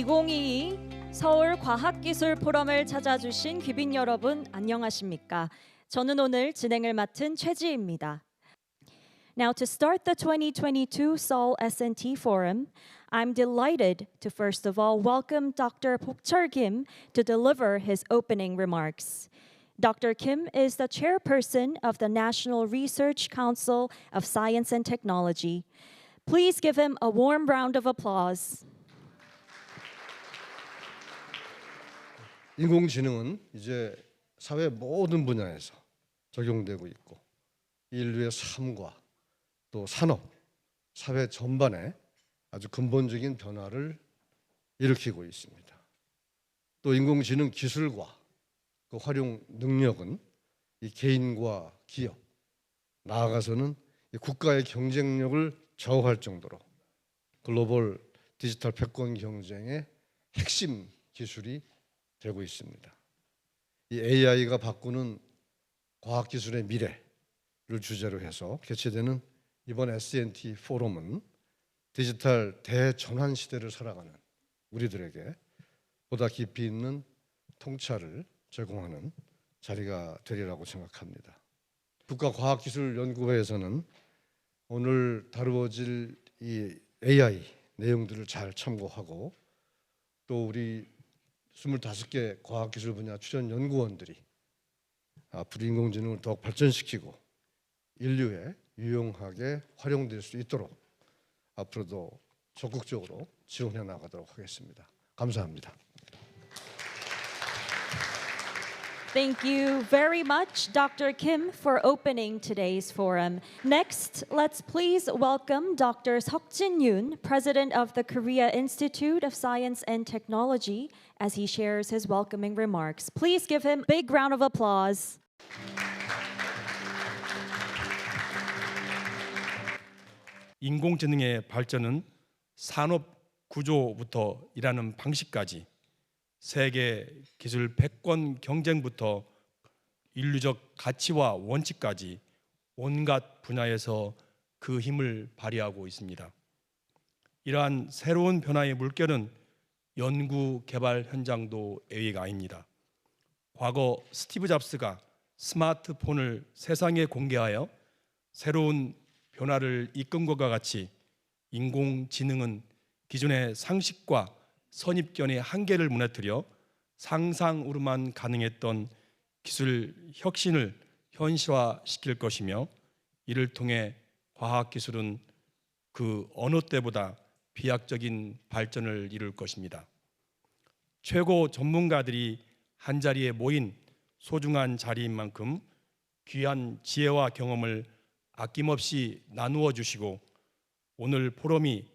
2022 서울과학기술포럼을 찾아주신 귀빈 여러분 안녕하십니까? 저는 오늘 진행을 맡은 최지입니다. Now to start the 2022 Seoul S&T Forum, I'm delighted to first of all welcome Dr. Bok-cheol Kim to deliver his opening remarks. Dr. Kim is the chairperson of the National Research Council of Science and Technology. Please give him a warm round of applause. 인공지능은 이제 사회 모든 분야에서 적용되고 있고 인류의 삶과 또 산업, 사회 전반에 아주 근본적인 변화를 일으키고 있습니다. 또 인공지능 기술과 그 활용 능력은 이 개인과 기업, 나아가서는 이 국가의 경쟁력을 좌우할 정도로 글로벌 디지털 패권 경쟁의 핵심 기술이 되고 있습니다. 이 A.I.가 바꾸는 과학기술의 미래를 주제로 해서 개최되는 이번 S&T 포럼은 디지털 대전환 시대를 살아가는 우리들에게 보다 깊이 있는 통찰을 제공하는 자리가 되리라고 생각합니다. 국가과학기술연구회에서는 오늘 다루어질 이 AI 내용들을 잘 참고하고 또 우리 25개 과학기술 분야 출연 연구원들이 앞으로 인공지능을 더욱 발전시키고 인류에 유용하게 활용될 수 있도록 앞으로도 적극적으로 지원해 나가도록 하겠습니다. 감사합니다. Thank you very much, Dr. Kim, for opening today's forum. Next, let's please welcome Dr. Seokjin Yoon, President of the Korea Institute of Science and Technology, as he shares his welcoming remarks. Please give him a big round of applause. 인공지능의 발전은 산업 구조부터 일하는 방식까지 세계 기술 패권 경쟁부터 인류적 가치와 원칙까지 온갖 분야에서 그 힘을 발휘하고 있습니다. 이러한 새로운 변화의 물결은 연구 개발 현장도 예외가 아닙니다. 과거 스티브 잡스가 스마트폰을 세상에 공개하여 새로운 변화를 이끈 것과 같이 인공지능은 기존의 상식과 선입견의 한계를 무너뜨려 상상으로만 가능했던 기술 혁신을 현실화시킬 것이며 이를 통해 과학기술은 그 어느 때보다 비약적인 발전을 이룰 것입니다. 최고 전문가들이 한자리에 모인 소중한 자리인 만큼 귀한 지혜와 경험을 아낌없이 나누어 주시고 오늘 포럼이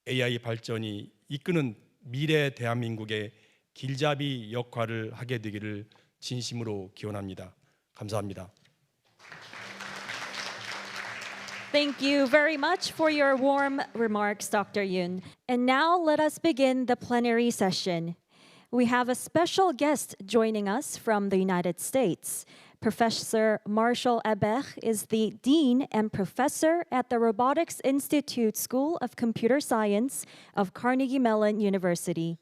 AI 발전이 이끄는 미래 대한민국의 길잡이 역할을 하게 되기를 진심으로 기원합니다. 감사합니다. Thank you very much for your warm remarks, Dr. Yoon. And now let us begin the plenary session. We have a special guest joining us from the United States. Professor Marshall Ebech is the Dean and Professor at the Robotics Institute School of Computer Science of Carnegie Mellon University.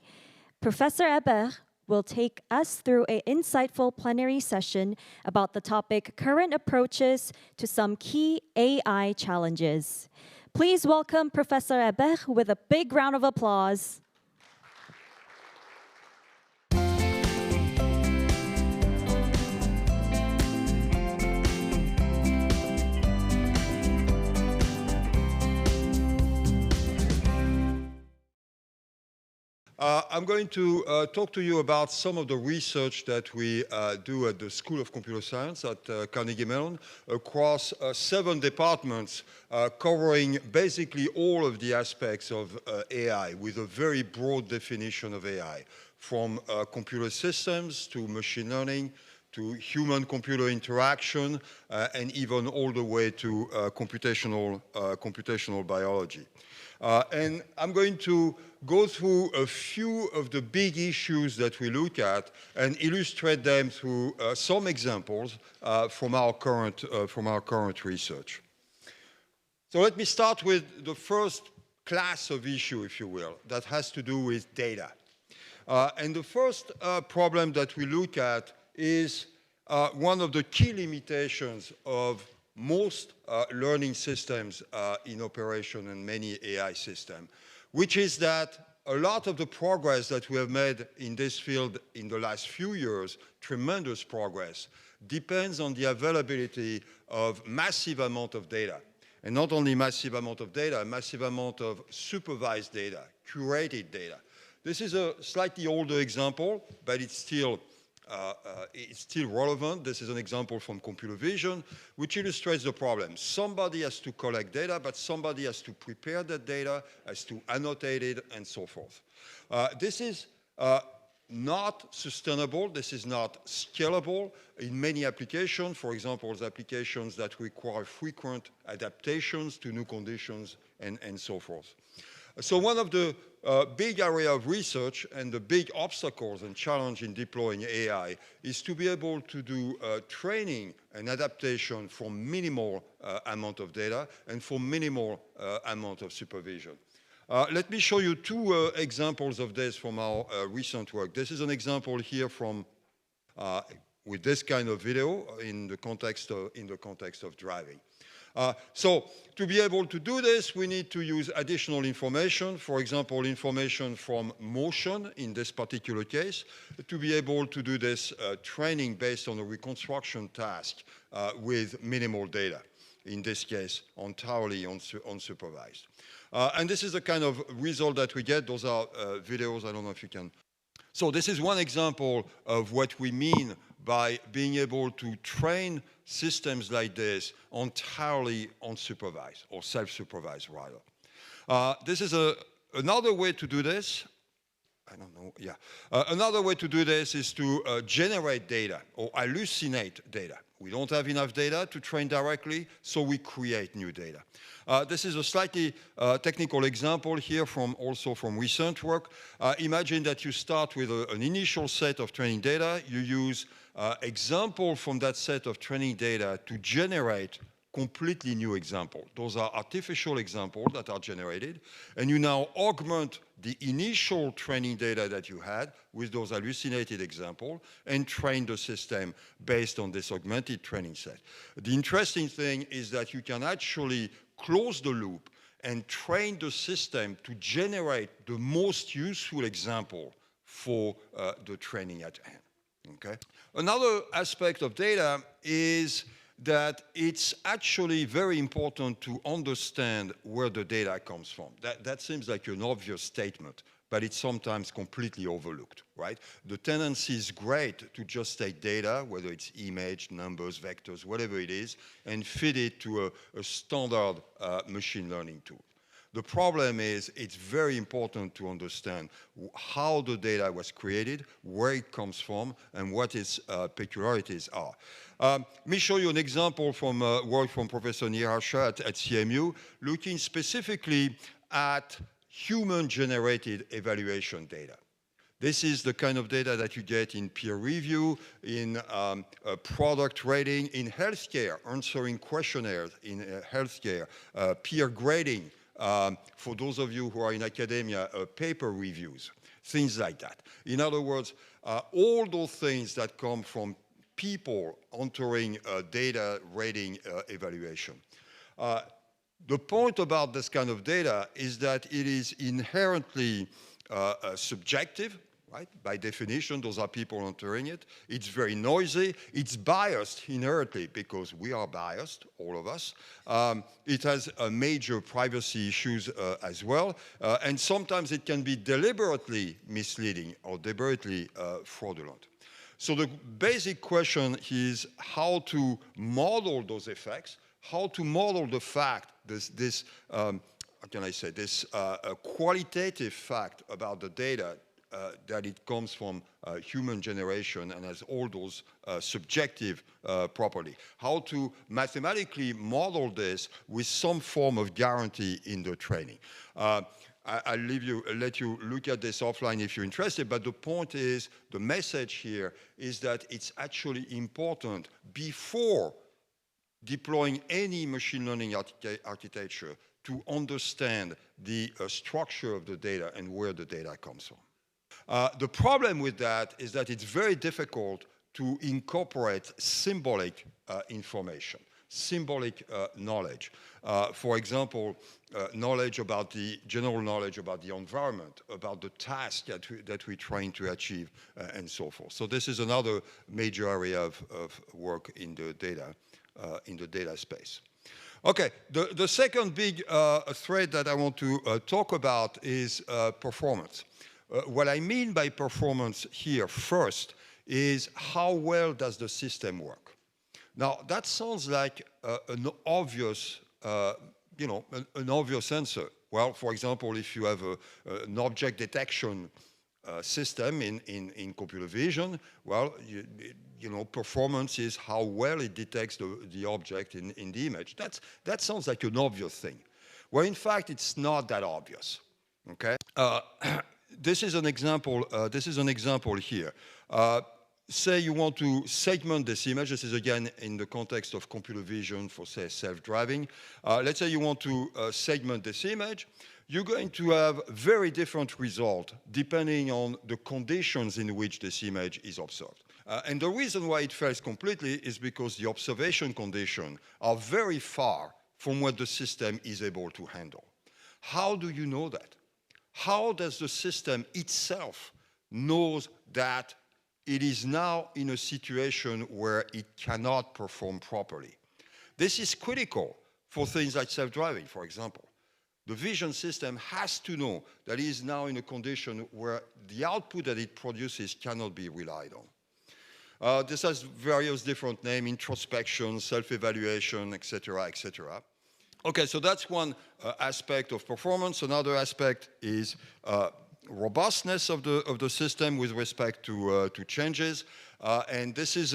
Professor Ebech will take us through an insightful plenary session about the topic Current Approaches to Some Key AI Challenges. Please welcome Professor Ebech with a big round of applause. I'm going to talk to you about some of the research that we do at the School of Computer Science at Carnegie Mellon across 7 departments covering basically all of the aspects of AI with a very broad definition of AI, from computer systems to machine learning to human-computer interaction and even all the way to computational biology. And I'm going to go through a few of the big issues that we look at and illustrate them through some examples from our current research. So let me start with the first class of issue, if you will, that has to do with data. And the first problem that we look at is one of the key limitations of most learning systems in operation and many AI systems, which is that a lot of the progress that we have made in this field in the last few years, tremendous progress, depends on the availability of massive amount of data. And not only massive amount of data, massive amount of supervised data, curated data. This is a slightly older example, but it's still relevant. This is an example from computer vision, which illustrates the problem. Somebody has to collect data, but somebody has to prepare that data, has to annotate it, and so forth. This is not sustainable. This is not scalable in many applications. For example, applications that require frequent adaptations to new conditions and so forth. So one of the big area of research and the big obstacles and challenge in deploying AI is to be able to do training and adaptation for minimal amount of data and for minimal amount of supervision. Let me show you two examples of this from our recent work. This is an example here from with this kind of video in the context of driving. So to be able to do this, we need to use additional information, for example, information from motion in this particular case, to be able to do this training based on a reconstruction task with minimal data, in this case, entirely unsupervised. And this is the kind of result that we get. Those are videos. I don't know if you can. So this is one example of what we mean by being able to train systems like this entirely unsupervised or self-supervised rather. This is another way to do this. I don't know, yeah. Another way to do this is to generate data or hallucinate data. We don't have enough data to train directly, so we create new data. This is a slightly technical example here also from recent work. Imagine that you start with an initial set of training data. You use example from that set of training data to generate completely new example. Those are artificial examples that are generated, and you now augment the initial training data that you had with those hallucinated examples and train the system based on this augmented training set. The interesting thing is that you can actually close the loop and train the system to generate the most useful example for the training at hand. Okay? Another aspect of data is that it's actually very important to understand where the data comes from. That seems like an obvious statement, but it's sometimes completely overlooked, right? The tendency is great to just take data, whether it's image, numbers, vectors, whatever it is, and feed it to a standard machine learning tool. The problem is it's very important to understand how the data was created, where it comes from, and what its peculiarities are. Let me show you an example from work from Professor Nirasha at CMU, looking specifically at human-generated evaluation data. This is the kind of data that you get in peer review, in product rating, in healthcare, answering questionnaires in healthcare, peer grading, for those of you who are in academia, paper reviews, things like that. In other words, all those things that come from people entering data rating evaluation. The point about this kind of data is that it is inherently subjective, right? By definition, those are people entering it. It's very noisy. It's biased inherently because we are biased, all of us. It has major privacy issues as well. And sometimes it can be deliberately misleading or deliberately fraudulent. So the basic question is how to model those effects, how to model the fact, how can I say, this qualitative fact about the data that it comes from human generation and has all those subjective property. How to mathematically model this with some form of guarantee in the training. I'll let you look at this offline if you're interested, but the point is, the message here is that it's actually important before deploying any machine learning architecture to understand the structure of the data and where the data comes from. The problem with that is that it's very difficult to incorporate symbolic information, symbolic knowledge. For example, knowledge about the general knowledge about the environment, about the task that we're trying to achieve, and so forth. So this is another major area of work in the data space. Okay, the second big thread that I want to talk about is performance. What I mean by performance here first is how well does the system work? Now that sounds like an obvious, an obvious answer. Well, for example, if you have an object detection system in computer vision, well, performance is how well it detects the object in the image. That sounds like an obvious thing. Well, in fact, it's not that obvious. Okay. This is an example. This is an example here. Say you want to segment this image. This is again in the context of computer vision for, say, self-driving. Let's say you want to segment this image. You're going to have very different results depending on the conditions in which this image is observed. And the reason why it fails completely is because the observation conditions are very far from what the system is able to handle. How do you know that? How does the system itself know that it is now in a situation where it cannot perform properly? This is critical for things like self-driving, for example. The vision system has to know that it is now in a condition where the output that it produces cannot be relied on. This has various different names: introspection, self-evaluation, etc., etc. Okay, so that's one aspect of performance. Another aspect is robustness of the system with respect to changes, and this is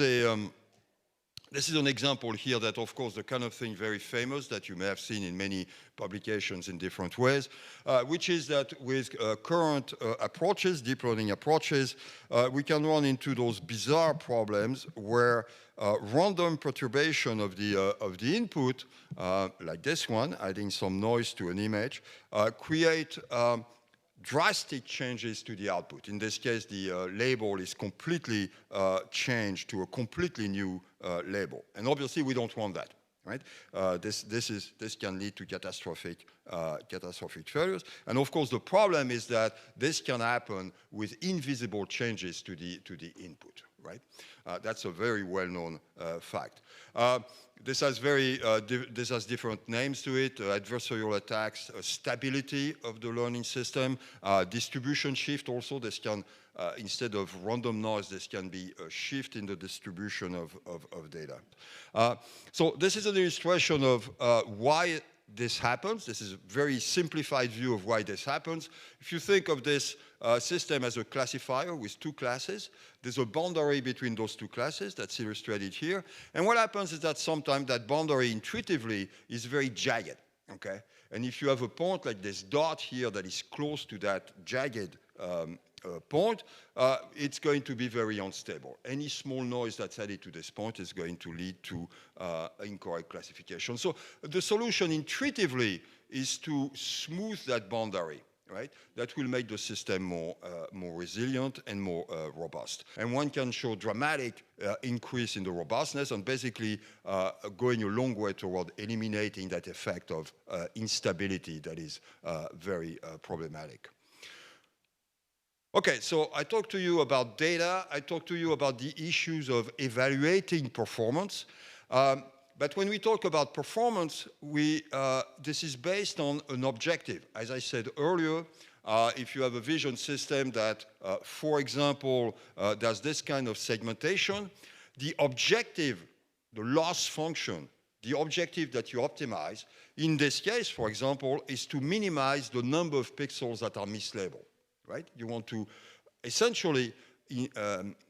an example here that, of course, the kind of thing very famous that you may have seen in many publications in different ways, which is that with current approaches, deep learning approaches, we can run into those bizarre problems where random perturbation of the input, like this one, adding some noise to an image, create drastic changes to the output. In this case, the label is completely changed to a completely new label. And obviously, we don't want that, right? This can lead to catastrophic failures. And of course, the problem is that this can happen with invisible changes to the input, right? That's a very well-known fact. This has different names to it: adversarial attacks, stability of the learning system, distribution shift. Also, this can instead of random noise, this can be a shift in the distribution of data. So this is an illustration of why this happens. This is a very simplified view of why this happens. If you think of this system as a classifier with two classes, there's a boundary between those two classes that's illustrated here. And what happens is that sometimes that boundary intuitively is very jagged, okay? And if you have a point like this dot here that is close to that jagged point, it's going to be very unstable. Any small noise that's added to this point is going to lead to incorrect classification. So the solution intuitively is to smooth that boundary, right? That will make the system more resilient and more robust. And one can show dramatic increase in the robustness and basically going a long way toward eliminating that effect of instability that is very problematic. Okay, so I talked to you about data. I talked to you about the issues of evaluating performance. But when we talk about performance, this is based on an objective. As I said earlier, if you have a vision system that, for example, does this kind of segmentation, the objective, the loss function, the objective that you optimize, in this case, for example, is to minimize the number of pixels that are mislabeled. Right? You want to essentially,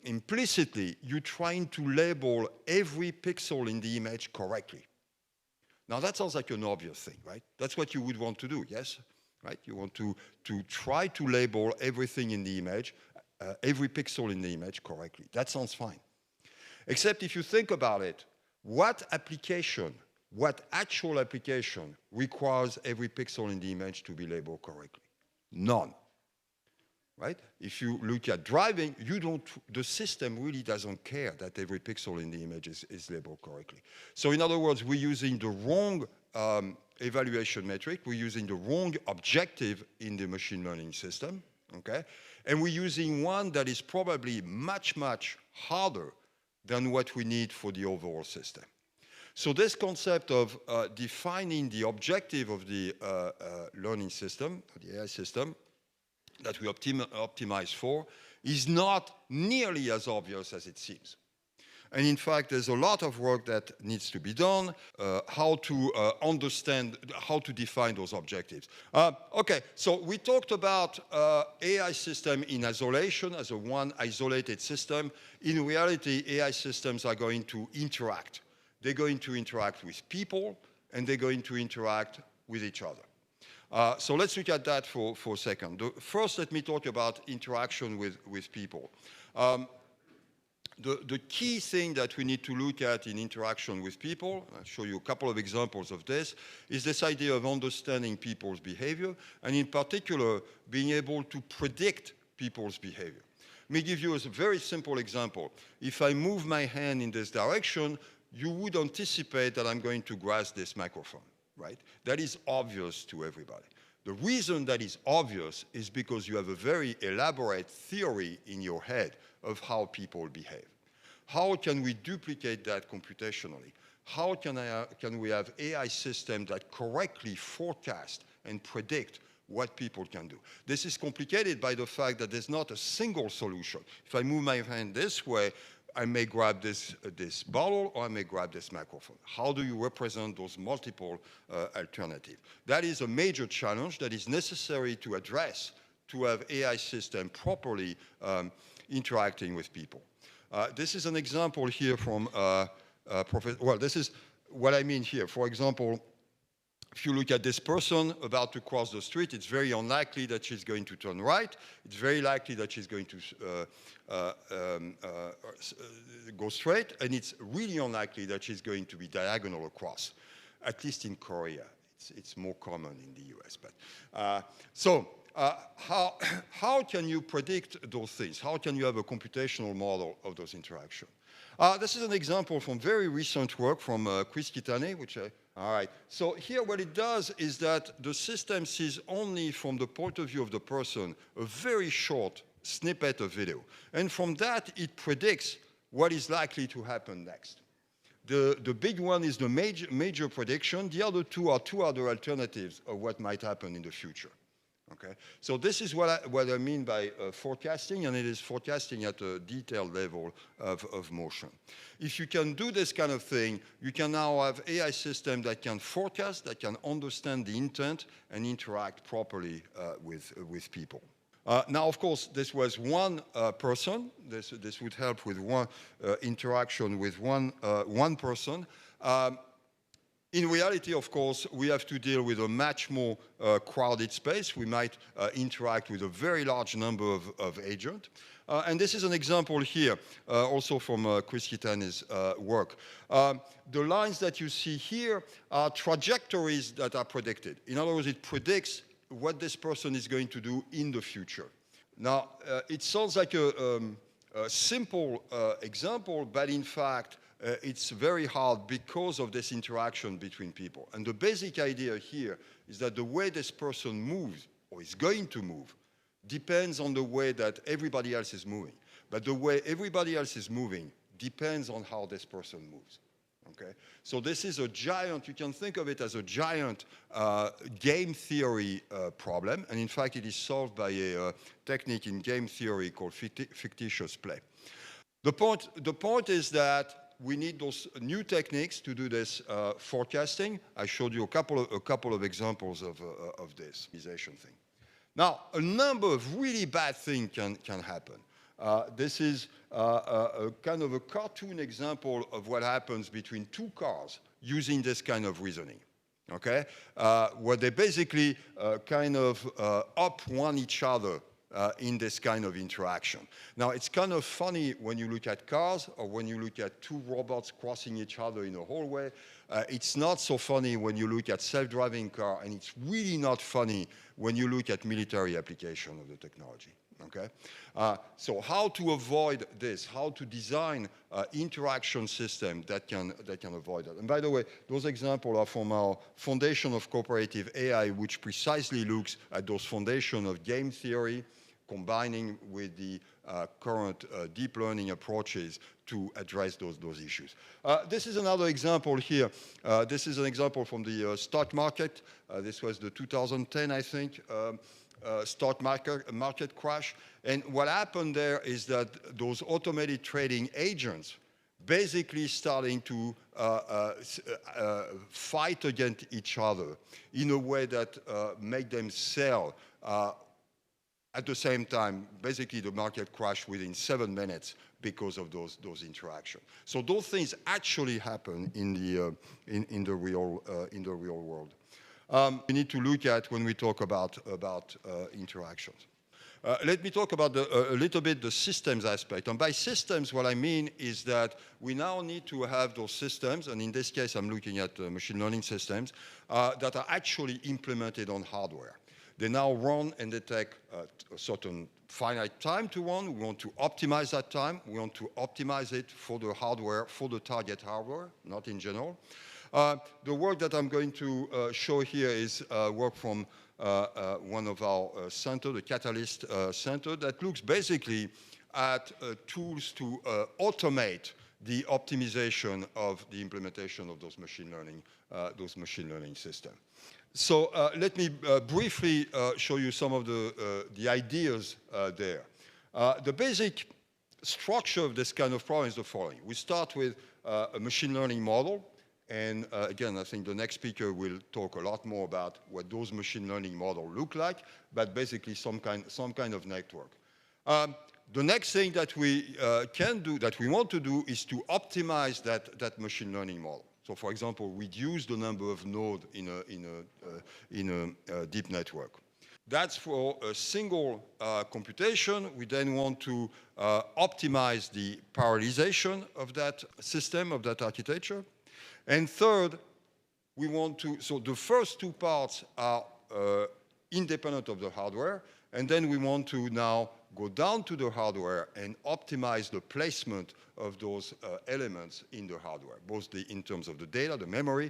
implicitly, you're trying to label every pixel in the image correctly. Now that sounds like an obvious thing, right? That's what you would want to do, yes? Right? You want to try to label everything in the image, every pixel in the image correctly. That sounds fine. Except if you think about it, what actual application requires every pixel in the image to be labeled correctly? None. right? If you look at driving, the system really doesn't care that every pixel in the image is labeled correctly. So in other words, we're using the wrong evaluation metric, we're using the wrong objective in the machine learning system, okay? And we're using one that is probably much, much harder than what we need for the overall system. So this concept of defining the objective of the learning system, the AI system, that we optimize for, is not nearly as obvious as it seems. And in fact, there's a lot of work that needs to be done, how to understand, how to define those objectives. Okay, so we talked about AI system in isolation as a one isolated system. In reality, AI systems are going to interact. They're going to interact with people, and they're going to interact with each other. So let's look at that for a second. First, let me talk about interaction with people. The key thing that we need to look at in interaction with people, I'll show you a couple of examples of this, is this idea of understanding people's behavior, and in particular, being able to predict people's behavior. Let me give you a very simple example. If I move my hand in this direction, you would anticipate that I'm going to grasp this microphone, right? That is obvious to everybody. The reason that is obvious is because you have a very elaborate theory in your head of how people behave. How can we duplicate that computationally? How can we have AI systems that correctly forecast and predict what people can do? This is complicated by the fact that there's not a single solution. If I move my hand this way, I may grab this bottle, or I may grab this microphone. How do you represent those multiple alternatives? That is a major challenge that is necessary to address to have AI system properly interacting with people. This is an example here from well, this is what I mean here. For example, if you look at this person about to cross the street, it's very unlikely that she's going to turn right. It's very likely that she's going to go straight, and it's really unlikely that she's going to be diagonal across, at least in Korea. It's more common in the US. But, how can you predict those things? How can you have a computational model of those interactions? This is an example from very recent work from Chris Kitane, which all right. So here what it does is that the system sees only from the point of view of the person a very short snippet of video. And from that, it predicts what is likely to happen next. The big one is the major prediction. The other two are two other alternatives of what might happen in the future. Okay? So this is what I mean by forecasting, and it is forecasting at a detailed level of motion. If you can do this kind of thing, you can now have AI systems that can forecast, that can understand the intent, and interact properly with people. Now, of course, this was one person. This would help with one interaction with one person. In reality, of course, we have to deal with a much more crowded space. We might interact with a very large number of agents. And this is an example here, also from Chris Kitane's work. The lines that you see here are trajectories that are predicted. In other words, it predicts what this person is going to do in the future. Now, it sounds like a simple example, but in fact, it's very hard because of this interaction between people. And the basic idea here is that the way this person moves, or is going to move, depends on the way that everybody else is moving. But the way everybody else is moving depends on how this person moves. Okay? So this is a giant, you can think of it as a giant game theory problem. And in fact, it is solved by a technique in game theory called fictitious play. The point is that we need those new techniques to do this forecasting. I showed you a couple of examples of this thing. Now, a number of really bad things can happen. This is a kind of a cartoon example of what happens between two cars using this kind of reasoning. Okay, where they basically kind of up-one each other in this kind of interaction. Now, it's kind of funny when you look at cars or when you look at two robots crossing each other in a hallway. It's not so funny when you look at self-driving car, and it's really not funny when you look at military application of the technology. Okay, so how to avoid this? How to design interaction system that can avoid that? And by the way, those examples are from our foundation of cooperative AI, which precisely looks at those foundation of game theory, combining with the current deep learning approaches to address those issues. This is another example here. This is an example from the stock market. This was the 2010, I think. Stock market crash. And what happened there is that those automated trading agents basically starting to fight against each other in a way that make them sell at the same time. Basically, the market crashed within 7 minutes because of those interactions. So those things actually happen in the real world. We need to look at when we talk about interactions. Let me talk about a little bit the systems aspect. And by systems, what I mean is that we now need to have those systems, and in this case, I'm looking at machine learning systems, that are actually implemented on hardware. They now run and they take a certain finite time to run. We want to optimize that time. We want to optimize it for the hardware, for the target hardware, not in general. The work that I'm going to show here is work from one of our centers, the Catalyst Center, that looks basically at tools to automate the optimization of the implementation of those machine learning systems. So let me briefly show you some of the ideas there. The basic structure of this kind of problem is the following. We start with a machine learning model. And again, I think the next speaker will talk a lot more about what those machine learning models look like, but basically some kind of network. The next thing that we can do, that we want to do, is to optimize that machine learning model. So, for example, reduce the number of nodes in a deep network. That's for a single computation. We then want to optimize the parallelization of that system, of that architecture. And third, we want to, so the first two parts are independent of the hardware, and then we want to now go down to the hardware and optimize the placement of those elements in the hardware, both in terms of the data, the memory,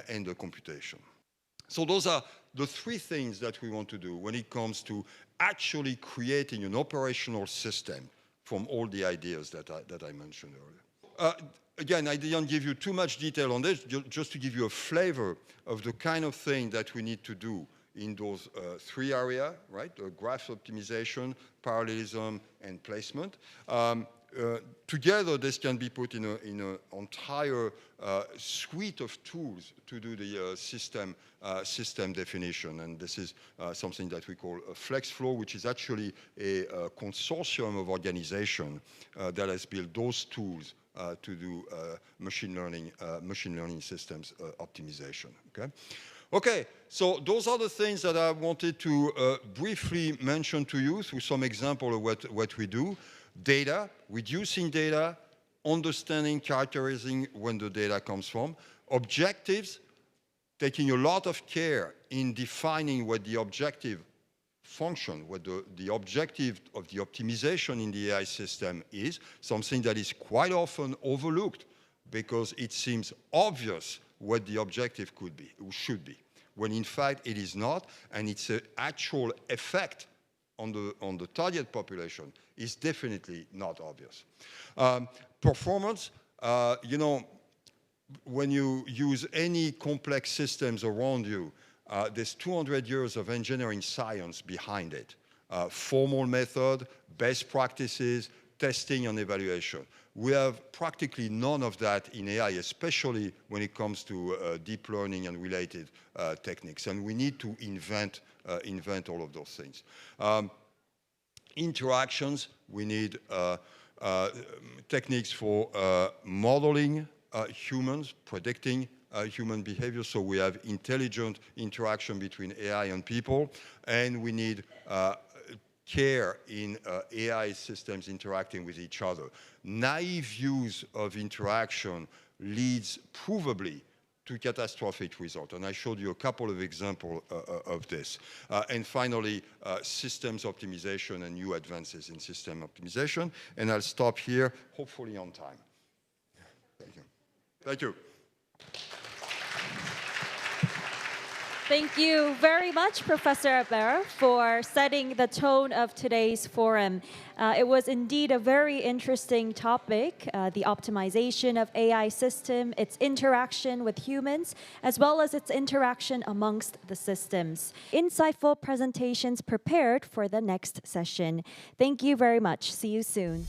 and the computation. So those are the three things that we want to do when it comes to actually creating an operational system from all the ideas that I mentioned earlier. Again, I didn't give you too much detail on this, just to give you a flavor of the kind of thing that we need to do in those three areas, right? Graph optimization, parallelism, and placement. Together, this can be put in an entire suite of tools to do the system definition. And this is something that we call a FlexFlow, which is actually a consortium of organizations that has built those tools to do machine learning systems optimization. Okay, so those are the things that I wanted to briefly mention to you through some example of what we do. Data, reducing data, understanding, characterizing when the data comes from. Objectives, taking a lot of care in defining what the objective function, what the objective of the optimization in the AI system is, something that is quite often overlooked because it seems obvious what the objective could be, or should be, when in fact it is not, and its actual effect on the target population is definitely not obvious. Performance, you know, when you use any complex systems around you, there's 200 years of engineering science behind it. Formal method, best practices, testing and evaluation. We have practically none of that in AI, especially when it comes to deep learning and related techniques. And we need to invent all of those things. Interactions, we need techniques for modeling humans, predicting human behavior, so we have intelligent interaction between AI and people, and we need care in AI systems interacting with each other. Naive use of interaction leads provably to catastrophic results. And I showed you a couple of examples of this. And finally, systems optimization and new advances in system optimization. And I'll stop here, hopefully on time. Thank you. Thank you. Thank you very much, Professor Albert, for setting the tone of today's forum. It was indeed a very interesting topic, the optimization of AI system, its interaction with humans, as well as its interaction amongst the systems. Insightful presentations prepared for the next session. Thank you very much. See you soon.